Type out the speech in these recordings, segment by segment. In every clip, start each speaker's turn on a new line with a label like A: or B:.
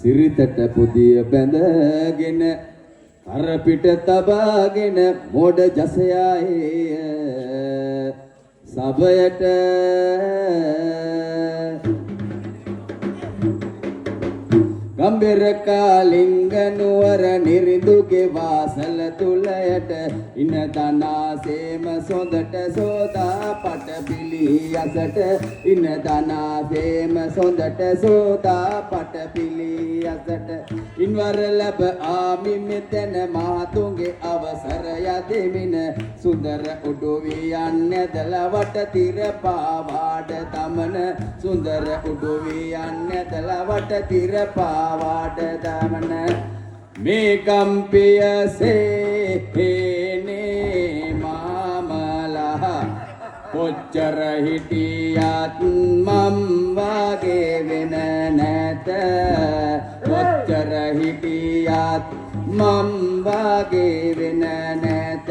A: සිරිතට පුදිය බැඳගෙන කරපිට තබාගෙන මොඩ ජසයයි සබයට ගම්බෙර කාලිංග නුවර නිරිඳුගේ වාසල තුලයට ඉන දනාසේම සොඳට සෝදා පට පිළි යසට ඉන දනාසේම සොඳට සෝදා පට පිළි යසට ඉන්වර ලැබ ආමි මෙතන මාතුගේ අවසර යදෙමින සුන්දර උඩුවී යන්නේදල වට තිර පාවාඩ තමන සුන්දර උඩුවී යන්නේදල වට තිර පාවාඩ දමන මේ කම්පියසේ හේනේ මාමලා කොච්චර හිටියත් මම් වාගේ වෙන නැත කොච්චර හිටියත් මම් වාගේ වෙන නැත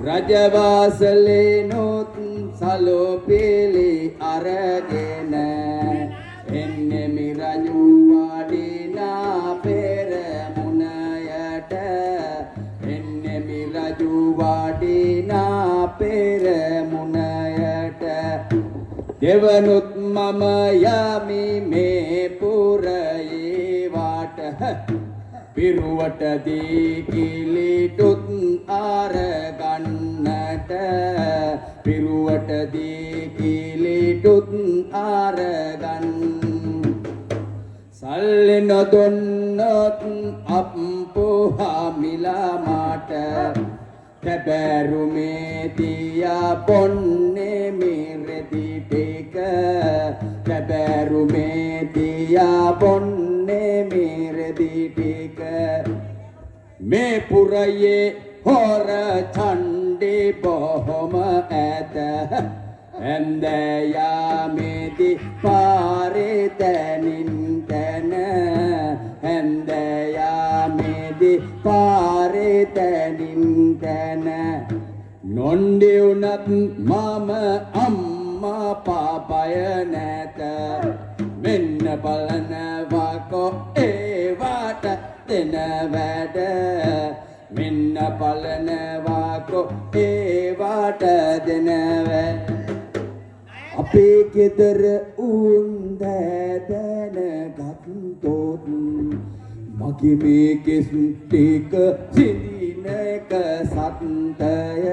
A: රජවාසලේ නොත් සලෝපිලි අරගෙන එන්නේ මිරජු වඩිනා පෙරමුණයට එන්නේ මිරජු වඩිනා පෙරමුණයට දෙවනුත් මම යමි මේ පුරයේ වාට පිරුවට දී කිලිටුත් අරගන්නට පිරුවට දී කිලිටුත් අරගන්න සල්ලි නොදුන්නොත් අප්පුහා මිලා මාට කැබෑරුමේ තියා පොන්නේ මිරෙදි ටික කැබෑරුමේ තියා පොන්නේ මිරෙදි ටික මේ පුරයේ හොර ඡණ්ඩි බොහොම ඇත හැන්දෑයාමේදි පාරේ තැනින් තැන හැන්දෑයාමේදි පාරේ තැනින් තැන නොන්ඩි උනත් මම අම්මා පාපය නැත මෙන්න බලනවාකෝ ඒවට දෙන වැඩ මෙන්න බලනවාකෝ ඒවට දෙන වැඩ අපේ ගෙදර උන් දැන ගත්තොත් මගේ මේ කෙස් ටික සිඳිනක සත්‍යය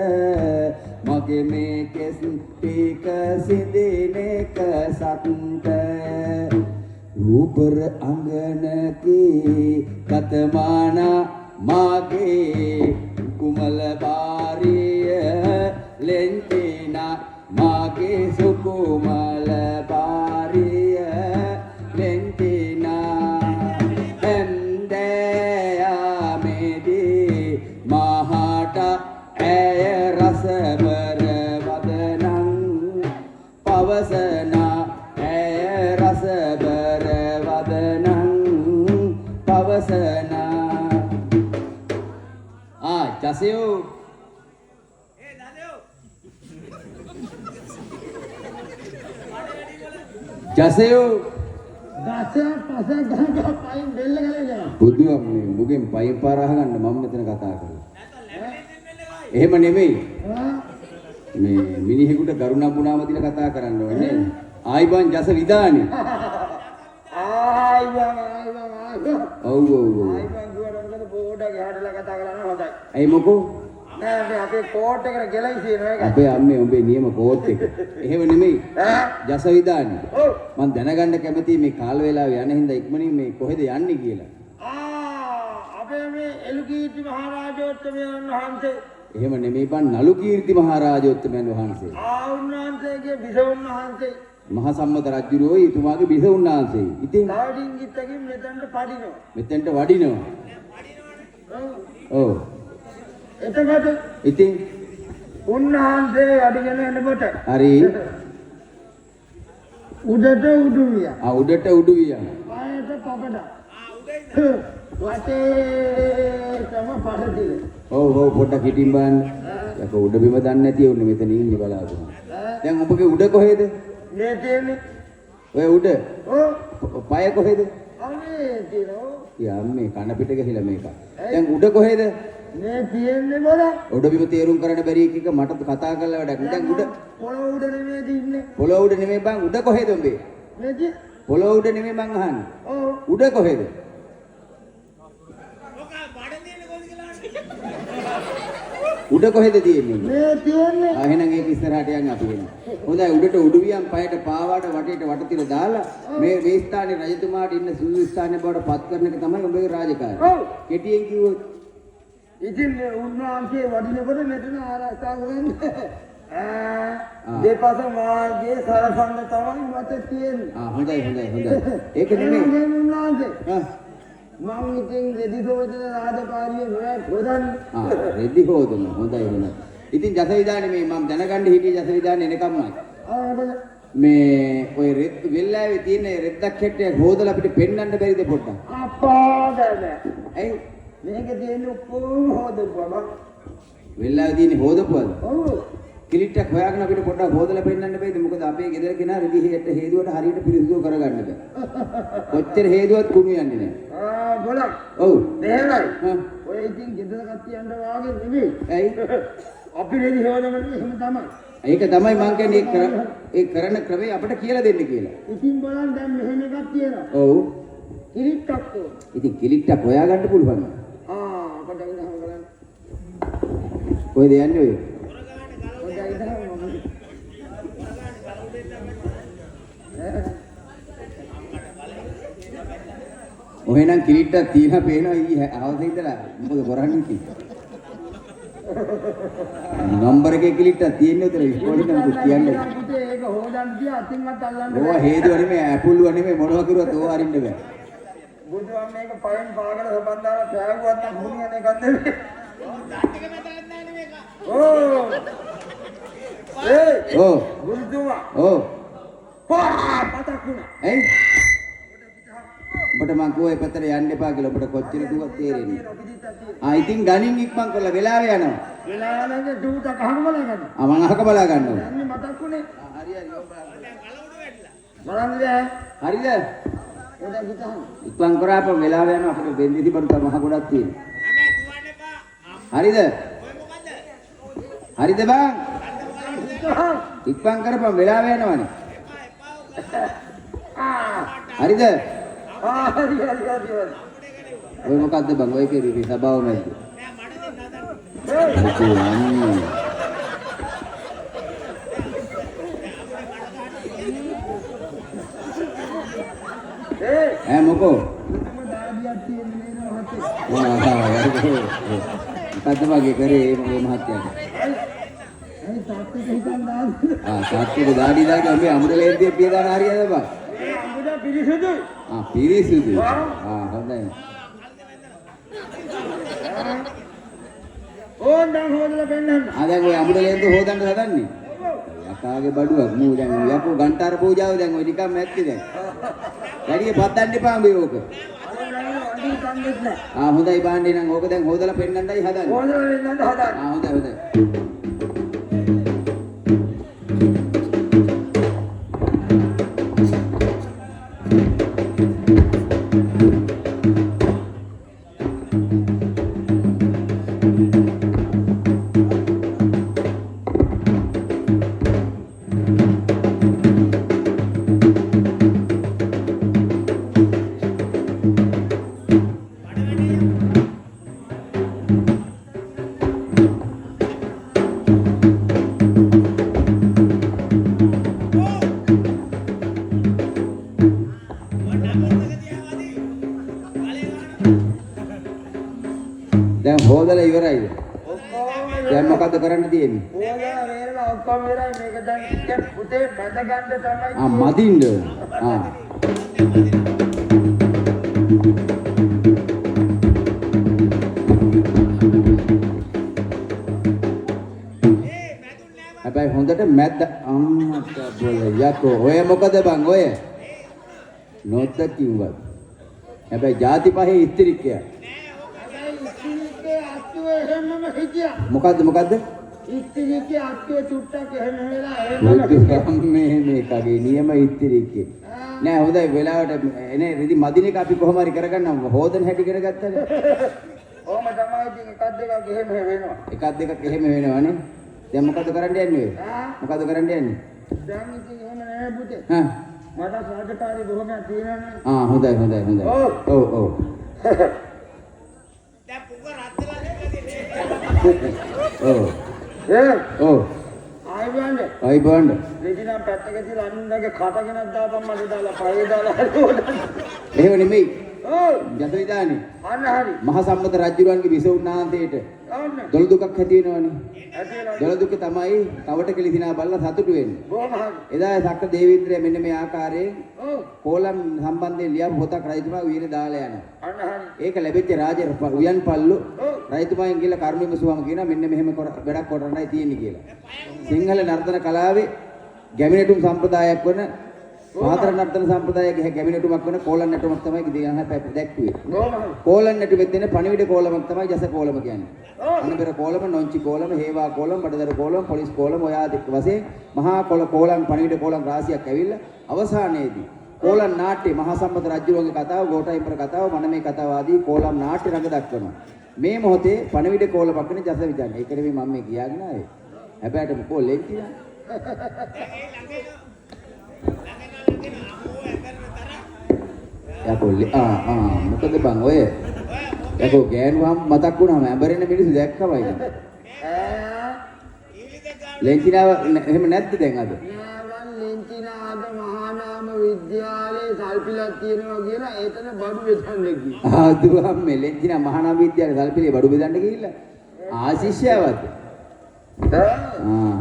A: මගේ මේ කෙස් ටික සිඳිනක සත්‍යය රූපර අංගනකේ කතමානා මාගේ කුමල බාරිය ලෙන්තිනා මාගේ සුකුමල බාරිය ලෙන්තිනා හැන්දෑයාමේදී මහට ඇය රසබර වදනං පවසනා ඇය රසබර වදනං පවසනා ජසයෝ ජසයෝ
B: දස පස ගහ පයින් බෙල්ල ගලේ යනවා
A: බුදුන් මේ මුගෙන් පයින් පාර අහගන්න මම මෙතන කතා කරලා එහෙම නෙමෙයි මේ මිනිහෙකුට කරුණා පුණාම දින කතා කරන්න ඕනේ ආයිබන් ජස විදානේ
B: ආයිබන්
A: ඔව් ඔව් ඔව්
B: ආයිබන් ගුවරකට පොඩක් හැදලා කතා කරන්න හොඳයි
A: ඇයි මොකෝ
B: නෑ අපේ කෝට් එකට ගෙලයි තියෙනවා ඒක
A: අපේ අම්මේ උඹේ නියම කෝට් එක එහෙම නෙමෙයි ජස විදානේ
B: ඔව්
A: මම දැනගන්න කැමතියි මේ කාල වේලාව යන හින්දා ඉක්මනින් මේ කොහෙද යන්නේ කියලා
B: අපේ මේ එළුකීර්ති මහරජෝත්තමයන් වහන්සේ
A: එහෙම නෙමෙයි බන් නලු කීර්ති මහරජෝත්තමයන් වහන්සේ
B: උන්වහන්සේගේ බිසවුන් වහන්සේ
A: මහා සම්මත රජුරෝයි එතුමාගේ බිසවුන් වහන්සේ ඉතින්
B: ඩාඩින් ගිත්තකින් මෙතනට පඩිනවා
A: මෙතෙන්ට වඩිනවා ඔව්
B: එතකොට
A: ඉතින්
B: උන්වහන්සේ අඩගෙන යනකොට
A: හරි
B: උඩට උඩු විය
A: උඩට උඩු විය
B: පායට පපඩ වටේ තම පහදිල
A: ඔව් ඔව් පොඩ්ඩක් හිටින් බලන්න යක උඩ බිම දන්නේ නැති උන්නේ මෙතන ඉන්නේ බලාගෙන දැන් ඔබගේ උඩ කොහෙද
B: මේ තියෙන්නේ
A: ඔය උඩ
B: ඔව්
A: පය කොහෙද
B: අනේ දිනෝ.
A: යම්මේ කන පිට ගහලා මේක. දැන් උඩ කොහෙද?
B: මේ තියෙන්නේ මොන?
A: උඩ බිම තේරුම් කරන්න බැරි එක මට කතා කරලා වැඩක් නෑ. දැන් උඩ
B: පොළොව උඩ නෙමෙයි තින්නේ.
A: පොළොව උඩ නෙමෙයි බං උඩ කොහෙද උඹේ?
B: මේක
A: පොළොව උඩ නෙමෙයි මං අහන්නේ.
B: ඔව්.
A: උඩ කොහෙද? උඩ කොහෙද තියෙන්නේ?
B: මේ තියෙන්නේ.
A: එහෙනම් ඒක ඉස්සරහට යන්න අපි එන්න. හොඳයි උඩට උඩුවියන් පයට පාවාට වටේට වටතිර දාලා මේ ස්ථානේ රජතුමාට ඉන්න සුළු ස්ථානේ බවට පත් කරන එක තමයි ඔබේ රාජකාරිය.
B: ඔව්.
A: කෙටියෙන් කිව්වොත්
B: ඉතින් මේ උන්වහන්සේ වඩිනකොට මෙතන ආරක්ෂා කරන්නේ. දෙපස මාර්ගයේ සරසන්න තමයි මට තියෙන්නේ.
A: හොඳයි. ඒක නෙමෙයි.
B: උන්වහන්සේ. මම ඉතින් රෙදි සෝදන රාජකාරිය නෑ හොදන්නේ.
A: රෙදි හොදන හොඳයි. ඉතින් ජසවිදානේ මේ මම දැනගන්න හිටියේ ජසවිදානේ එනකම්මයි. මේ ඔය වෙල්ලාවේ තියෙන රෙද්දක් හැටේ හොදලා අපිට පෙන්වන්න බැරිද පොඩ්ඩක්?
B: අප්පා බෑ.
A: ඇයි?
B: මේක තියෙන්නේ ඔක්කොම හොදපුවා.
A: වෙල්ලාවේ තියෙන්නේ හොදපුවද?
B: ඔව්.
A: කිලිට්ටක් හොයාගෙන අපිට පොඩ්ඩක් හොදලා පෙන්නන්න බෑද? මොකද අපේ ගෙදර කෙනා රෙදි හේදුවට හරියට පිරිසිදු කරගන්න බෑ. කොච්චර හේදුවත් කුණු යන්නේ නෑ.
B: බලන්න.
A: ඔව්.
B: මෙහෙමයි. ඔය ඉතින් ගෙදර කට්ටියන්ට වාගේ නෙවෙයි.
A: ඇයි?
B: අපි රෙදි හොදනකොට එහෙම තමයි.
A: ඒක තමයි මං කියන්නේ ඒ කරන ක්‍රමය අපිට කියලා දෙන්න කියලා.
B: ඉතින් බලන්න දැන් මෙහෙම එකක් තියෙනවා.
A: ඔව්.
B: කිරිට්ටක් ඕන.
A: ඉතින් කිලිට්ටක් හොයාගන්න පුළුවන්.
B: අපිට ඉඳන් බලන්න.
A: කොහෙද යන්නේ ඔය? ඔහෙනම් කිලිට්ටක් තියලා පේනවා ඊ හවසේ ඉඳලා මොකද කරන්නේ කිව්වා. නම්බර එකේ කිලිට්ටක් තියෙන්නේ උතර ඉස්කෝලේ නම් කියන්නේ.
B: ඒක හොදන්න ගියා අතින්වත් අල්ලන්න
A: ඕවා හේතුව නෙමෙයි ඇපුල්ුව නෙමෙයි මොනවා කරුවත් ඕවා අරින්න බෑ.
B: බුදුන් මේක පයෙන් පාගල සම්බන්ධාව පෑගුවත් නම් මුනියන එකක් නෙමෙයි.
A: ඕ
B: බුදුතුමා
A: ඕ
B: පතක් වුණා.
A: ඇයි? ඔබට මං කිව්වා පැත්තට යන්න එපා කියලා ඔබට කොච්චර දුවක් තේරෙන්නේ. ඉතින් ගණින් ඉක්මන් කරලා වෙලාව යනවා.
B: වෙලාව නම් දුවට කහම බලා ගන්න.
A: මං අහක බලා ගන්නවා.
B: යන්නේ මතක් වුණේ.
A: හරි
B: බලන්න බෑ.
A: හරිද?
B: එතන ගිතහන්.
A: ඉක්මන් කරාපම වෙලාව යනවා අපිට වෙන්දිසි බඩු මහ ගොඩක් තියෙනවා. හරිද? හරිද බං? ඉක්මන් කරපම් වෙලාව යනවනේ. හරිද?
B: හරි.
A: ඔය මොකද්ද බං ඔය කෙරේ සබාව නැද්ද? මොකෝ? මොකද්ද මගේ කරේ මේ මහත්තයාට? තාත්තේ දාඩි දාගෙන මේ අමුඩලෙන්දී පිය දාන හරියද බං?
B: අමුඩ පිරිසුදුයි.
A: පිරිසුදුයි. හොඳයි.
B: ඕන් දැන් හොදලා පෙන්නන්න.
A: දැන් ඔය අමුඩලෙන්ද හොදන්න හදන්නේ? යකාගේ බඩුවක් මූ දැන් යකෝ ගන්ටාර පූජාව දැන් ඔය නිකන් නැත්ති දැන්. වැඩි පත්තන්න එපා මේ ඕක. හොඳයි බාන්නේ නම් ඕක දැන් හොදලා පෙන්නන්නයි හදන්නේ.
B: හොදලා පෙන්නන්න හදන්නේ.
A: හොඳයි. දැන් හොදලා ඉවරයිද? දැන් මොකද්ද කරන්න තියෙන්නේ?
B: හොදලා වේරලා ඔක්කොම ඉවරයි මේක දැන් ටිකක් පුතේ බඳ ගන්න තමයි.
A: මදින්ද? හැබැයි හොඳට මැද්ද අම්මට බොල යකෝ ඔය මොකද බං ඔය? නොද්ද කිව්වත්. හැබැයි ಜಾති පහේ ඉස්තිරික්කයා. මොකද්ද? ඉස්තිරික්කේ අක්කේ චුට්ටක් එහෙම වෙලා එහෙම මේ කගේ නියම ඉස්තිරික්කේ. නෑ හොඳයි වෙලාවට එනේ රිදි මදින එක අපි කොහොම හරි කරගන්නම් හොදන හැටි ඉගෙන ගත්තනේ.
B: ඕම තමයි ඉතින් එකක් දෙකක් එහෙම වෙනවා.
A: එකක් දෙකක් එහෙම වෙනවනේ. දැන් මොකද කරන්න යන්නේ ඔය? මොකද කරන්න යන්නේ?
B: දැන් ඉතින් එහෙම නෑ පුතේ.
A: හා
B: මට සාධකාරී බොහොමයක් තියෙනවානේ.
A: හොඳයි හොඳයි හොඳයි. ඔව් ඔව්.
C: දැන් පුක රත් වෙලා
A: ඔව්. ඔව්. අයි බණ්ඩ.
B: ලෙඩිනම් පැත්තක තියලා අනුන්ගේ කටගෙනක් දාපන් මට දාලා පහේ දාලා හරියට.
A: එහෙම නෙමෙයි.
B: ඔව්.
A: ජතවිදානේ.
B: අන්න හරි.
A: මහ සම්මත රජුරන්ගේ විසුණුනාන්තේට
B: ඔන්න.
A: දොළ දුකක් ඇති වෙනවනේ.
B: ඇති වෙනවා.
A: දොළ දුක තමයි කවට කෙලිසිනා බලලා සතුටු වෙන්නේ.
B: බොහොම හරි.
A: එදා සක්‍ර දේවීන්ද්‍රය මෙන්න මේ ආකාරයෙන්
B: ඔව්.
A: කෝලම් සම්බන්ධයෙන් ලියපු පොතක් රජතුමා උයනේ දාලා යනවා.
B: අන්න හරි.
A: ඒක ලැබෙච්ච රාජ උයන් පල්ලු
B: ඔව්.
A: රජතුමාගෙන් ගිහලා කරුණ විමසුවම කියනවා මෙන්න මෙහෙම වැඩක් කරන්නයි තියෙන්නේ කියලා. සිංහල නර්තන කලාවේ ගැමිණටුම් සම්ප්‍රදායක් වන පාතර නර්තන සම්ප්‍රදායයේ ගැමිණටුමක් වන කෝලම් නැටුමක් තමයි දිගහන දැක්ුවේ.
B: බොහොම හරි.
A: කෝලම් නැටුමෙත් දෙන පණිවිඩ කෝලමක් තමයි ජස කෝලම කියන්නේ.
B: ඔව්.
A: අනබර කෝලම, නොංචි කෝලම, හේවා කෝලම, බඩදර කෝලම, පොලිස් කෝලම ඔය ආදී වශයෙන් මහා කෝලම් පණිවිඩ කෝලම් රාශියක් ඇවිල්ලා අවසානයේදී කෝලම් නාට්‍ය මහා සම්මත රජුගේ කතාව, ගෝඨයිම්බර කතාව, මනමේ කතාව ආදී කෝලම් නාට්‍ය රඟ දක්වනවා. මේ මොහොතේ පණිවිඩ කෝලමක් වෙන ජස විදන්නේ. ඒක නෙමෙයි මම මේ කියාගෙන ආවේ. හැබැයි මොකෝ ලෙන්කිනා. යකෝ මොකද බං ඔය යකෝ ගෑනුවම මතක් වුණාම ඇඹරෙන මිනිස්සු දැක්කමයි ලෙන්චිනාව එහෙම නැද්ද දැන් අද
B: නෑවන් ලෙන්චිනාද මහානාම විද්‍යාලයේ සල්පිලක් තියෙනවා කියලා ඒතන බඩු බෙදන්න ගියා.
A: දුවම් මේ ලෙන්චිනා මහානාම විද්‍යාලයේ සල්පිලේ බඩු බෙදන්න ගිහිල්ලා ආශිෂ්‍යවද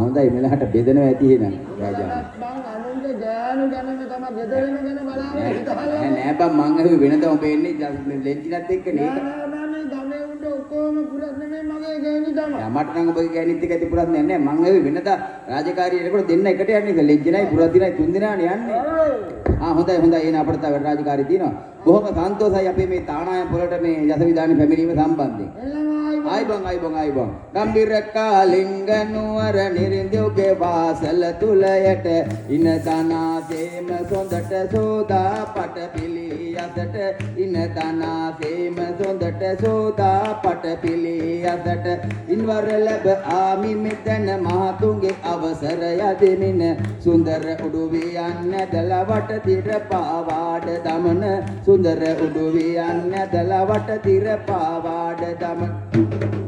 A: හොඳයි මෙලහට බෙදනවා ඇති එහෙනම් රාජා
B: මං අනුන්ගේ ගෑනු ගැනම තමයි බෙදෙන ගැන බලාගෙන හිටහල්ලා
A: නෑ බං මං අහුවේ වෙනදම පේන්නේ ලෙන්චිනත් එක්ක නේද
B: නෑ ගමේ උඩ ඔක්කොම පුරත් නෙමෙයි මගේ ගෑණි තමයි.
A: මට නම් ඔබගේ ගෑනිත් එක්ක ඇති පුරත් නෑ මං අහුවේ වෙනදා රාජකාරිය එනකොට දෙන්න එකට යන්නේ ලෙන්චිනයි පුරදිනයි තුන් දෙනානේ යන්නේ හොඳයි එන අපිට තව රාජකාරිය තියෙනවා බොහොම සන්තෝෂයි අපේ මේ තානායම් පොළට මේ යසවිදානි පැමිණීම සම්බන්ධයෙන් ආයිබං ගම්බිර කාලිංග නුවර නිරින්දුගේ වාසල තුලයට ඉන තනාසේම සොඳට සෝදා පට පිළි යසට ඉන තනාසේම සොඳට සෝදා පට පිළි යසට ඉන්වර ලැබ ආමි මෙතන මහතුන්ගේ අවසර යදෙමින සුන්දර උඩුවී යන්න දලවට තිර පාවාඩ දමන සුන්දර උඩුවී යන්න දලවට තිර පාවාඩ දමන